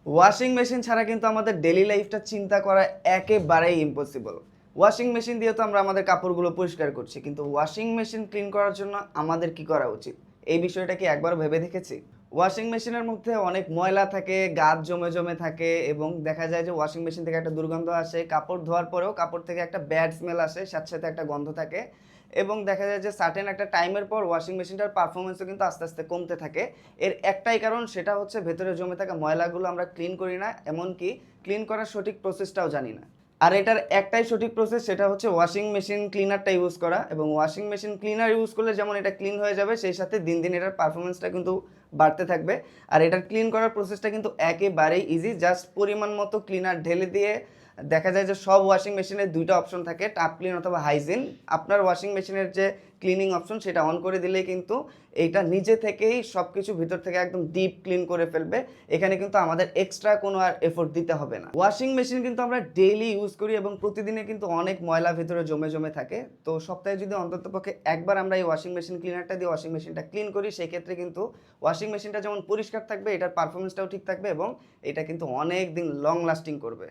Washing machine ছাড়া কিন্তু আমাদের ডেইলি লাইফটা চিন্তা করা একেবারেই ইম্পসিবল। ওয়াশিং মেশিন দিয়ে তো আমরা আমাদের কাপড়গুলো পরিষ্কার করছি, কিন্তু ওয়াশিং মেশিন ক্লিন করার জন্য আমাদের কি করা উচিত? এই বিষয়টা কি একবার ভেবে দেখেছি? ওয়াশিং মেশিনের মধ্যে অনেক ময়লা থাকে, গাদ জমে জমে থাকে এবং দেখা যায় যে ওয়াশিং মেশিন থেকে একটা দুর্গন্ধ আসে। কাপড় ধোয়ার পরেও কাপড় থেকে একটা ব্যাড স্মেল আসে, সাথে সাথে একটা গন্ধ থাকে এবং দেখা যায় যে সার্টেন একটা টাইমের পর ওয়াশিং মেশিনটার পারফরমেন্সও কিন্তু আস্তে আস্তে কমতে থাকে। এর একটাই কারণ, সেটা হচ্ছে ভেতরে জমে থাকা ময়লাগুলো আমরা ক্লিন করি না, এমনকি ক্লিন করার সঠিক প্রসেসটাও জানি না। আর এটার একটাই সঠিক প্রসেস, সেটা হচ্ছে ওয়াশিং মেশিন ক্লিনারটা ইউজ করা। এবং ওয়াশিং মেশিন ক্লিনার ইউজ করলে যেমন এটা ক্লিন হয়ে যাবে, সেই সাথে দিন দিন এটার পারফরমেন্সটা কিন্তু বাড়তে থাকবে। আর এটার ক্লিন করার প্রসেসটা কিন্তু একেবারেই ইজি, জাস্ট পরিমাণ মতো ক্লিনার ঢেলে দিয়ে দেখা যায় যে সব ওয়াশিং মেশিনের দুইটা অপশন থাকে, টাপ ক্লিন অথবা হাইজিন। আপনার ওয়াশিং মেশিনের যে ক্লিনিং অপশন সেটা অন করে দিলেই কিন্তু এইটা নিজে থেকেই সব কিছু ভিতর থেকে একদম ডিপ ক্লিন করে ফেলবে। এখানে কিন্তু আমাদের এক্সট্রা কোনো আর এফোর্ট দিতে হবে না। ওয়াশিং মেশিন কিন্তু আমরা ডেইলি ইউজ করি এবং প্রতিদিনে কিন্তু অনেক ময়লা ভিতরে জমে জমে থাকে। তো সপ্তাহে যদি অন্ততপক্ষে একবার আমরা এই ওয়াশিং মেশিন ক্লিনারটা দিয়ে ওয়াশিং মেশিনটা ক্লিন করি, সেক্ষেত্রে কিন্তু ওয়াশিং মেশিনটা যেমন পরিষ্কার থাকবে, এটার পারফরমেন্সটাও ঠিক থাকবে এবং এটা কিন্তু অনেক দিন লং লাস্টিং করবে।